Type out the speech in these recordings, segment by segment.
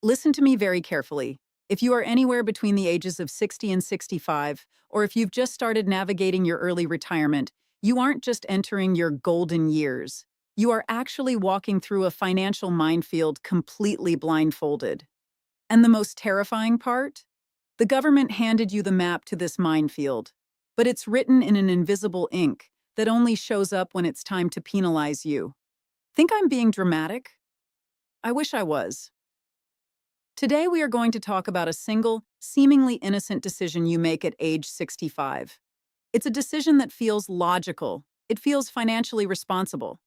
Listen to me very carefully. If you are anywhere between the ages of 60 and 65, or if you've just started navigating your early retirement, you aren't just entering your golden years. You are actually walking through a financial minefield completely blindfolded. And the most terrifying part? The government handed you the map to this minefield, but it's written in an invisible ink that only shows up when it's time to penalize you. Think I'm being dramatic? I wish I was. Today, we are going to talk about a single, seemingly innocent decision you make at age 65. It's a decision that feels logical, it feels financially responsible.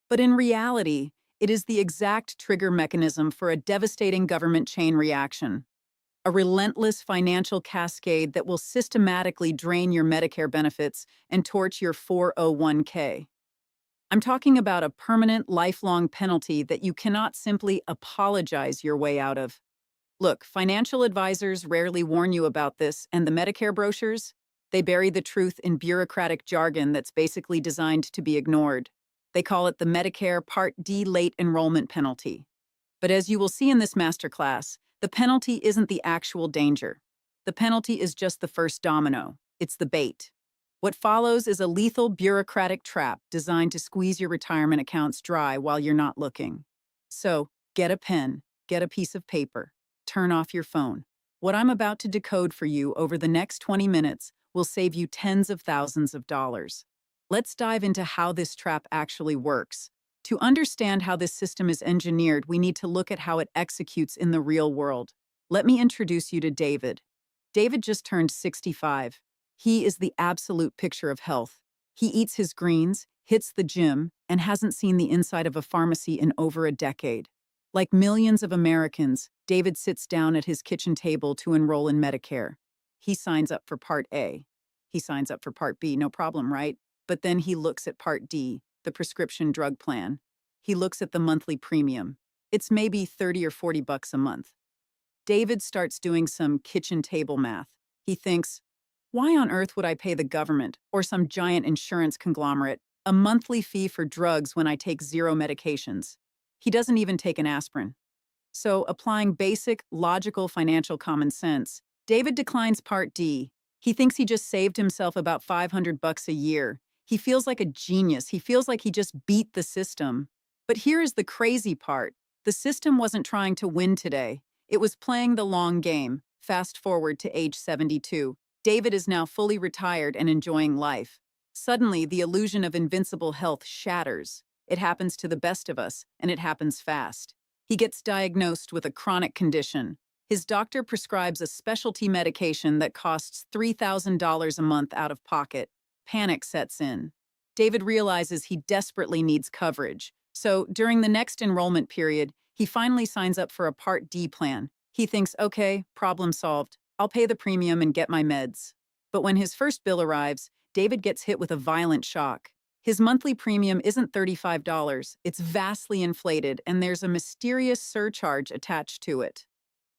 But in reality, it is the exact trigger mechanism for a devastating government chain reaction. A relentless financial cascade that will systematically drain your Medicare benefits and torch your 401k. I'm talking about a permanent, lifelong penalty that you cannot simply apologize your way out of. Look, financial advisors rarely warn you about this, and the Medicare brochures, they bury the truth in bureaucratic jargon that's basically designed to be ignored. They call it the Medicare Part D Late Enrollment Penalty. But as you will see in this masterclass, the penalty isn't the actual danger. The penalty is just the first domino. It's the bait. What follows is a lethal bureaucratic trap designed to squeeze your retirement accounts dry while you're not looking. So, get a pen, get a piece of paper. Turn off your phone. What I'm about to decode for you over the next 20 minutes will save you tens of thousands of dollars. Let's dive into how this trap actually works. To understand how this system is engineered, we need to look at how it executes in the real world. Let me introduce you to David. David just turned 65. He is the absolute picture of health. He eats his greens, hits the gym, and hasn't seen the inside of a pharmacy in over a decade. Like millions of Americans, David sits down at his kitchen table to enroll in Medicare. He signs up for Part A. He signs up for Part B, no problem, right? But then he looks at Part D, the prescription drug plan. He looks at the monthly premium. It's maybe 30 or 40 bucks a month. David starts doing some kitchen table math. He thinks, why on earth would I pay the government or some giant insurance conglomerate a monthly fee for drugs when I take zero medications? He doesn't even take an aspirin. So, applying basic, logical financial common sense, David declines Part D. He thinks he just saved himself about 500 bucks a year. He feels like a genius. He feels like he just beat the system. But here is the crazy part. The system wasn't trying to win today. It was playing the long game. Fast forward to age 72. David is now fully retired and enjoying life. Suddenly, the illusion of invincible health shatters. It happens to the best of us, and it happens fast. He gets diagnosed with a chronic condition. His doctor prescribes a specialty medication that costs $3,000 a month out of pocket. Panic sets in. David realizes he desperately needs coverage. So, during the next enrollment period, he finally signs up for a Part D plan. He thinks, okay, problem solved. I'll pay the premium and get my meds. But when his first bill arrives, David gets hit with a violent shock. His monthly premium isn't $35, it's vastly inflated, and there's a mysterious surcharge attached to it.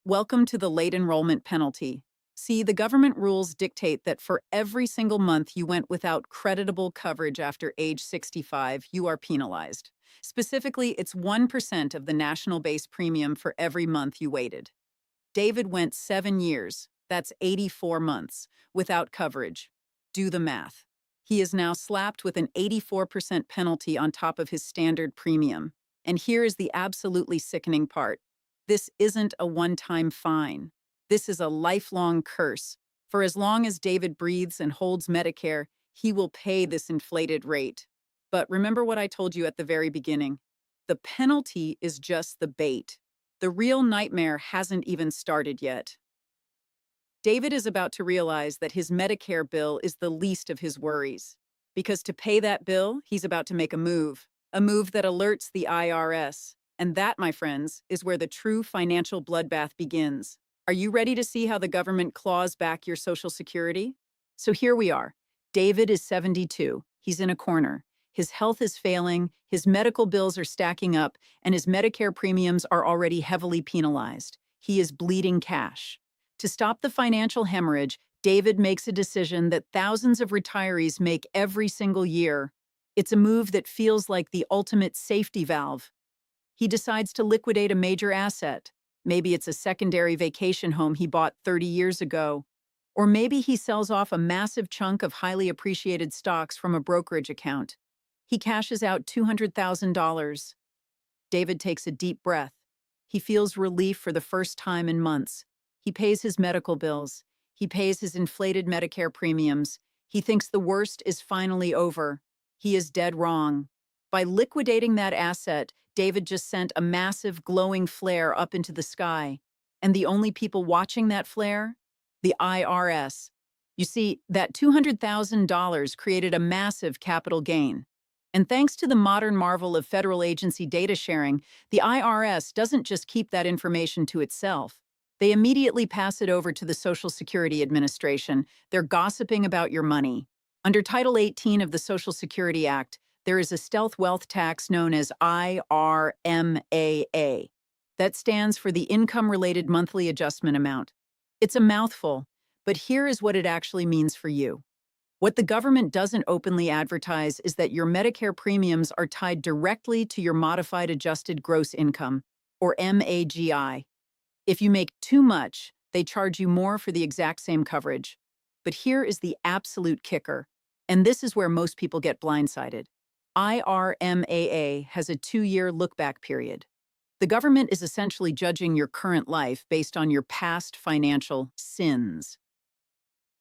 Welcome to the late enrollment penalty. See, the government rules dictate that for every single month you went without creditable coverage after age 65, you are penalized. Specifically, it's 1% of the national base premium for every month you waited. David went 7 years, that's 84 months, without coverage. Do the math. He is now slapped with an 84% penalty on top of his standard premium. And here is the absolutely sickening part. This isn't a one-time fine. This is a lifelong curse. For as long as David breathes and holds Medicare, he will pay this inflated rate. But remember what I told you at the very beginning. The penalty is just the bait. The real nightmare hasn't even started yet. David is about to realize that his Medicare bill is the least of his worries. Because to pay that bill, he's about to make a move that alerts the IRS. And that, my friends, is where the true financial bloodbath begins. Are you ready to see how the government claws back your Social Security? So here we are. David is 72. He's in a corner. His health is failing, his medical bills are stacking up, and his Medicare premiums are already heavily penalized. He is bleeding cash. To stop the financial hemorrhage, David makes a decision that thousands of retirees make every single year. It's a move that feels like the ultimate safety valve. He decides to liquidate a major asset, Maybe it's a secondary vacation home he bought 30 years ago. Or maybe he sells off a massive chunk of highly appreciated stocks from a brokerage account. He cashes out $200,000. David takes a deep breath. He feels relief for the first time in months. He pays his medical bills. He pays his inflated Medicare premiums. He thinks the worst is finally over. He is dead wrong. By liquidating that asset, David just sent a massive glowing flare up into the sky. And the only people watching that flare? The IRS. You see, that $200,000 created a massive capital gain. And thanks to the modern marvel of federal agency data sharing, the IRS doesn't just keep that information to itself. They immediately pass it over to the Social Security Administration. They're gossiping about your money. Under Title 18 of the Social Security Act, there is a stealth wealth tax known as IRMAA. That stands for the Income-Related Monthly Adjustment Amount. It's a mouthful, but here is what it actually means for you. What the government doesn't openly advertise is that your Medicare premiums are tied directly to your Modified Adjusted Gross Income, or MAGI. If you make too much, they charge you more for the exact same coverage. But here is the absolute kicker, and this is where most people get blindsided. IRMAA has a 2-year look-back period. The government is essentially judging your current life based on your past financial sins.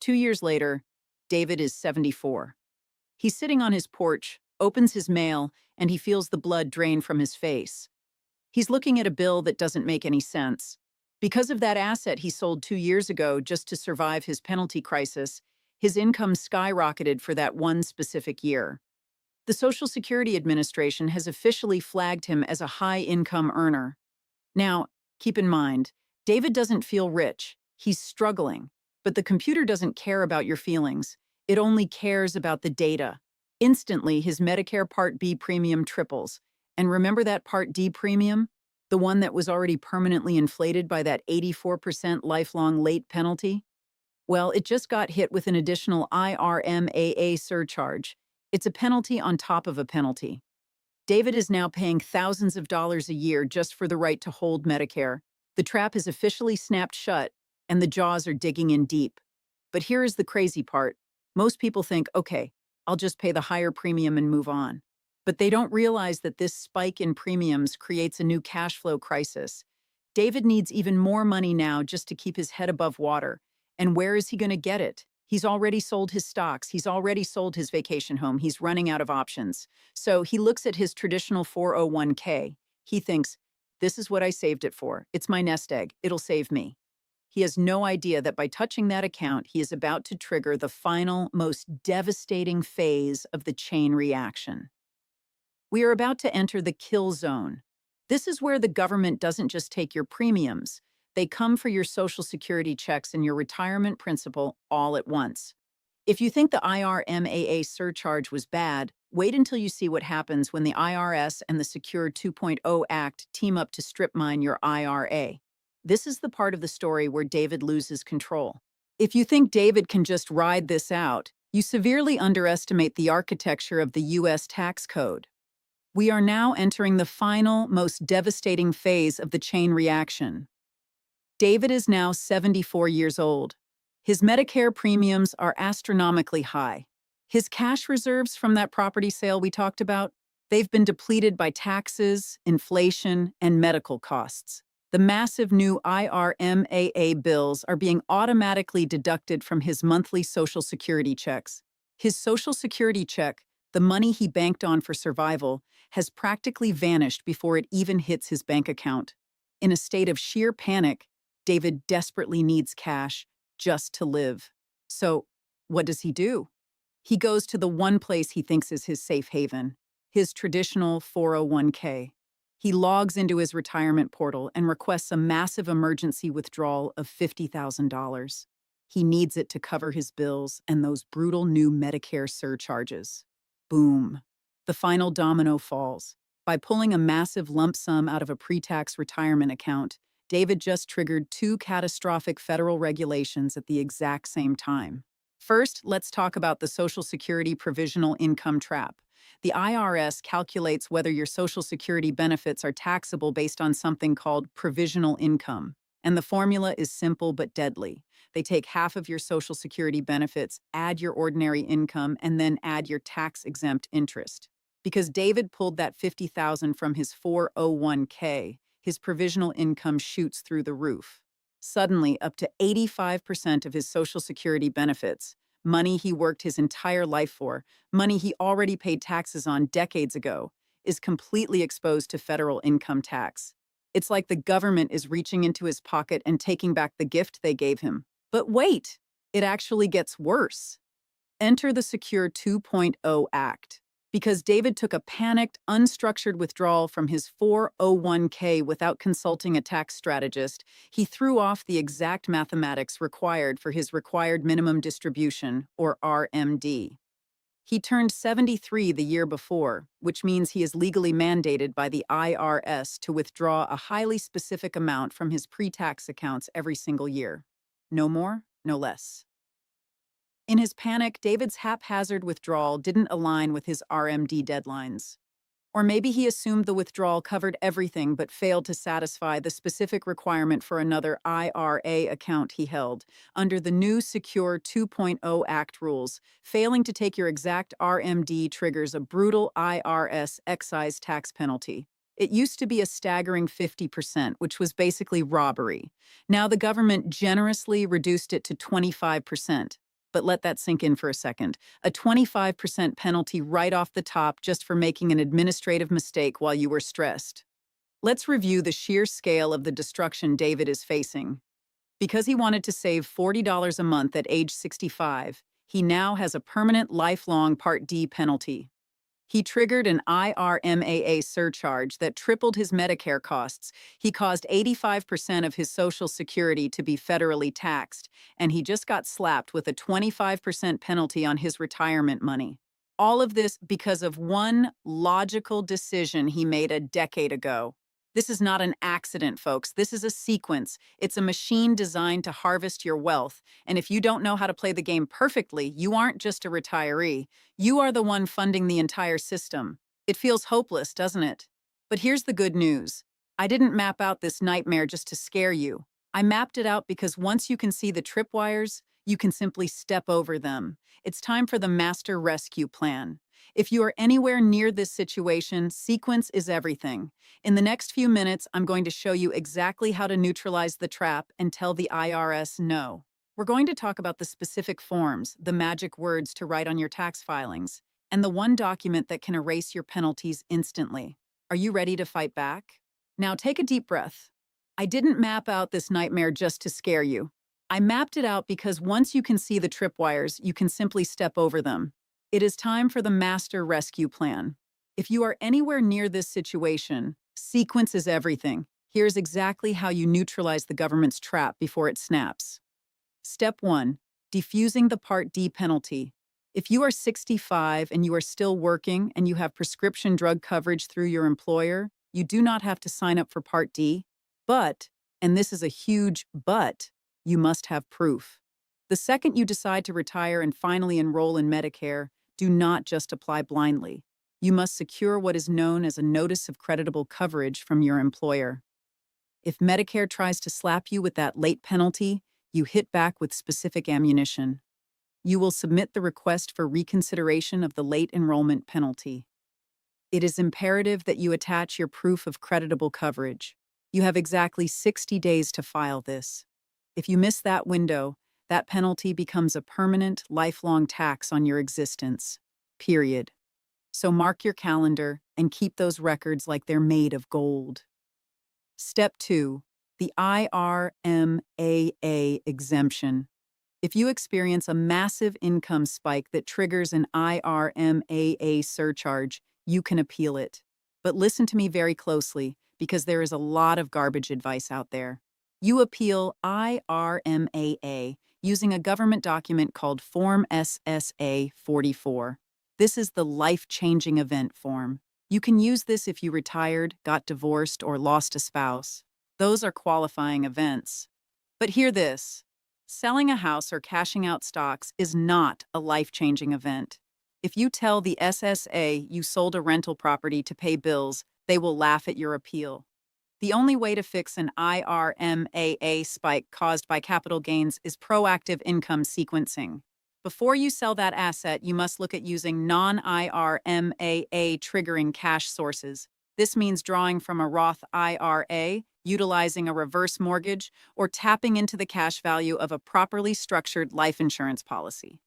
2 years later, David is 74. He's sitting on his porch, opens his mail, and he feels the blood drain from his face. He's looking at a bill that doesn't make any sense. Because of that asset he sold 2 years ago just to survive his penalty crisis, his income skyrocketed for that one specific year. The Social Security Administration has officially flagged him as a high-income earner. Now, keep in mind, David doesn't feel rich. He's struggling. But the computer doesn't care about your feelings. It only cares about the data. Instantly, his Medicare Part B premium triples. And remember that Part D premium? The one that was already permanently inflated by that 84% lifelong late penalty? Well, it just got hit with an additional IRMAA surcharge. It's a penalty on top of a penalty. David is now paying thousands of dollars a year just for the right to hold Medicare. The trap is officially snapped shut, and the jaws are digging in deep. But here is the crazy part. Most people think, okay, I'll just pay the higher premium and move on. But they don't realize that this spike in premiums creates a new cash flow crisis. David needs even more money now just to keep his head above water. And where is he going to get it? He's already sold his stocks. He's already sold his vacation home. He's running out of options. So he looks at his traditional 401k. He thinks, this is what I saved it for. It's my nest egg. It'll save me. He has no idea that by touching that account, he is about to trigger the final, most devastating phase of the chain reaction. We are about to enter the kill zone. This is where the government doesn't just take your premiums. They come for your Social Security checks and your retirement principal all at once. If you think the IRMAA surcharge was bad, wait until you see what happens when the IRS and the Secure 2.0 Act team up to strip mine your IRA. This is the part of the story where David loses control. If you think David can just ride this out, you severely underestimate the architecture of the U.S. tax code. We are now entering the final, most devastating phase of the chain reaction. David is now 74 years old. His Medicare premiums are astronomically high. His cash reserves from that property sale we talked about, they've been depleted by taxes, inflation, and medical costs. The massive new IRMAA bills are being automatically deducted from his monthly Social Security checks. His Social Security check, the money he banked on for survival, has practically vanished before it even hits his bank account. In a state of sheer panic, David desperately needs cash just to live. So, what does he do? He goes to the one place he thinks is his safe haven, his traditional 401k. He logs into his retirement portal and requests a massive emergency withdrawal of $50,000. He needs it to cover his bills and those brutal new Medicare surcharges. Boom. The final domino falls. By pulling a massive lump sum out of a pre-tax retirement account, David just triggered 2 catastrophic federal regulations at the exact same time. First, let's talk about the Social Security Provisional Income Trap. The IRS calculates whether your Social Security benefits are taxable based on something called provisional income. And the formula is simple but deadly. They take half of your Social Security benefits, add your ordinary income, and then add your tax-exempt interest. Because David pulled that $50,000 from his 401k, his provisional income shoots through the roof. Suddenly, up to 85% of his Social Security benefits, money he worked his entire life for, money he already paid taxes on decades ago, is completely exposed to federal income tax. It's like the government is reaching into his pocket and taking back the gift they gave him. But wait, it actually gets worse. Enter the Secure 2.0 Act. Because David took a panicked, unstructured withdrawal from his 401k without consulting a tax strategist, he threw off the exact mathematics required for his required minimum distribution, or RMD. He turned 73 the year before, which means he is legally mandated by the IRS to withdraw a highly specific amount from his pre-tax accounts every single year. No more, no less. In his panic, David's haphazard withdrawal didn't align with his RMD deadlines. Or maybe he assumed the withdrawal covered everything but failed to satisfy the specific requirement for another IRA account he held. Under the new Secure 2.0 Act rules, failing to take your exact RMD triggers a brutal IRS excise tax penalty. It used to be a staggering 50%, which was basically robbery. Now the government generously reduced it to 25%. But let that sink in for a second. A 25% penalty right off the top just for making an administrative mistake while you were stressed. Let's review the sheer scale of the destruction David is facing. Because he wanted to save $40 a month at age 65, he now has a permanent lifelong Part D penalty. He triggered an IRMAA surcharge that tripled his Medicare costs. He caused 85% of his Social Security to be federally taxed, and he just got slapped with a 25% penalty on his retirement money. All of this because of one logical decision he made a decade ago. This is not an accident, folks. This is a sequence. It's a machine designed to harvest your wealth. And if you don't know how to play the game perfectly, you aren't just a retiree. You are the one funding the entire system. It feels hopeless, doesn't it? But here's the good news. I didn't map out this nightmare just to scare you. I mapped it out because once you can see the tripwires, you can simply step over them. It's time for the master rescue plan. If you are anywhere near this situation, sequence is everything. In the next few minutes, I'm going to show you exactly how to neutralize the trap and tell the IRS no. We're going to talk about the specific forms, the magic words to write on your tax filings, and the one document that can erase your penalties instantly. Are you ready to fight back? Now take a deep breath. I didn't map out this nightmare just to scare you. I mapped it out because once you can see the tripwires, you can simply step over them. It is time for the master rescue plan. If you are anywhere near this situation, sequence is everything. Here's exactly how you neutralize the government's trap before it snaps. Step 1. Defusing the Part D penalty. If you are 65 and you are still working and you have prescription drug coverage through your employer, you do not have to sign up for Part D. But, and this is a huge but, you must have proof. The second you decide to retire and finally enroll in Medicare, do not just apply blindly. You must secure what is known as a notice of creditable coverage from your employer. If Medicare tries to slap you with that late penalty, you hit back with specific ammunition. You will submit the request for reconsideration of the late enrollment penalty. It is imperative that you attach your proof of creditable coverage. You have exactly 60 days to file this. If you miss that window, that penalty becomes a permanent, lifelong tax on your existence. Period. So mark your calendar and keep those records like they're made of gold. Step 2. The IRMAA exemption. If you experience a massive income spike that triggers an IRMAA surcharge, you can appeal it. But listen to me very closely, because there is a lot of garbage advice out there. You appeal IRMAA using a government document called Form SSA-44. This is the life-changing event form. You can use this if you retired, got divorced, or lost a spouse. Those are qualifying events. But hear this. Selling a house or cashing out stocks is not a life-changing event. If you tell the SSA you sold a rental property to pay bills, they will laugh at your appeal. The only way to fix an IRMAA spike caused by capital gains is proactive income sequencing. Before you sell that asset, you must look at using non-IRMAA triggering cash sources. This means drawing from a Roth IRA, utilizing a reverse mortgage, or tapping into the cash value of a properly structured life insurance policy.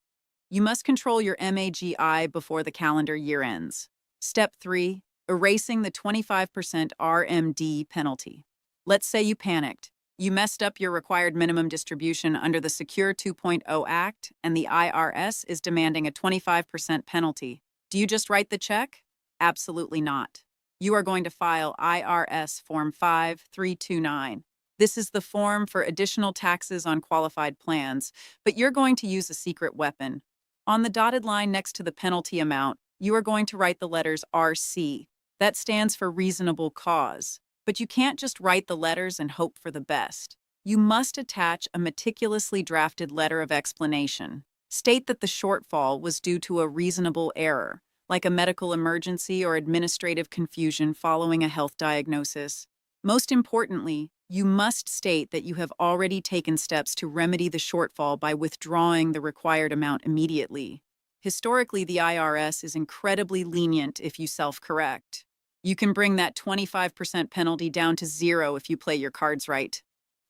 You must control your MAGI before the calendar year ends. Step 3. Erasing the 25% RMD penalty. Let's say you panicked. You messed up your required minimum distribution under the Secure 2.0 Act, and the IRS is demanding a 25% penalty. Do you just write the check? Absolutely not. You are going to file IRS Form 5329. This is the form for additional taxes on qualified plans, but you're going to use a secret weapon. On the dotted line next to the penalty amount, you are going to write the letters RC. That stands for reasonable cause. But you can't just write the letters and hope for the best. You must attach a meticulously drafted letter of explanation. State that the shortfall was due to a reasonable error, like a medical emergency or administrative confusion following a health diagnosis. Most importantly, you must state that you have already taken steps to remedy the shortfall by withdrawing the required amount immediately. Historically, the IRS is incredibly lenient if you self-correct. You can bring that 25% penalty down to 0 if you play your cards right.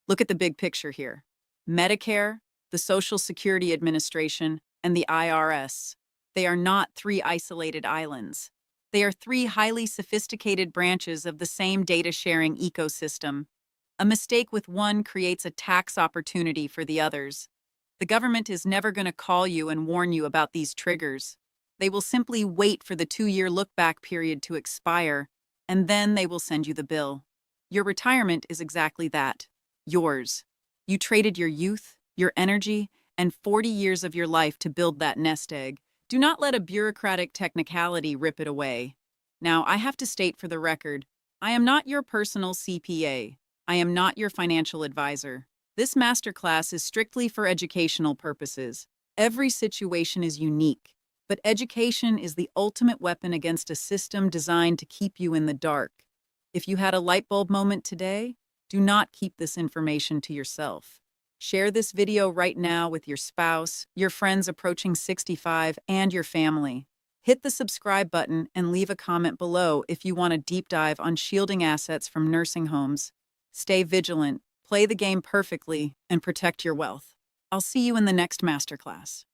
Look at the big picture here. Medicare, the Social Security Administration, and the IRS. They are not 3 isolated islands. They are 3 highly sophisticated branches of the same data-sharing ecosystem. A mistake with one creates a tax opportunity for the others. The government is never going to call you and warn you about these triggers. They will simply wait for the 2-year look-back period to expire, and then they will send you the bill. Your retirement is exactly that. Yours. You traded your youth, your energy, and 40 years of your life to build that nest egg. Do not let a bureaucratic technicality rip it away. Now, I have to state for the record, I am not your personal CPA. I am not your financial advisor. This masterclass is strictly for educational purposes. Every situation is unique, but education is the ultimate weapon against a system designed to keep you in the dark. If you had a light bulb moment today, do not keep this information to yourself. Share this video right now with your spouse, your friends approaching 65, and your family. Hit the subscribe button and leave a comment below if you want a deep dive on shielding assets from nursing homes. Stay vigilant, play the game perfectly, and protect your wealth. I'll see you in the next masterclass.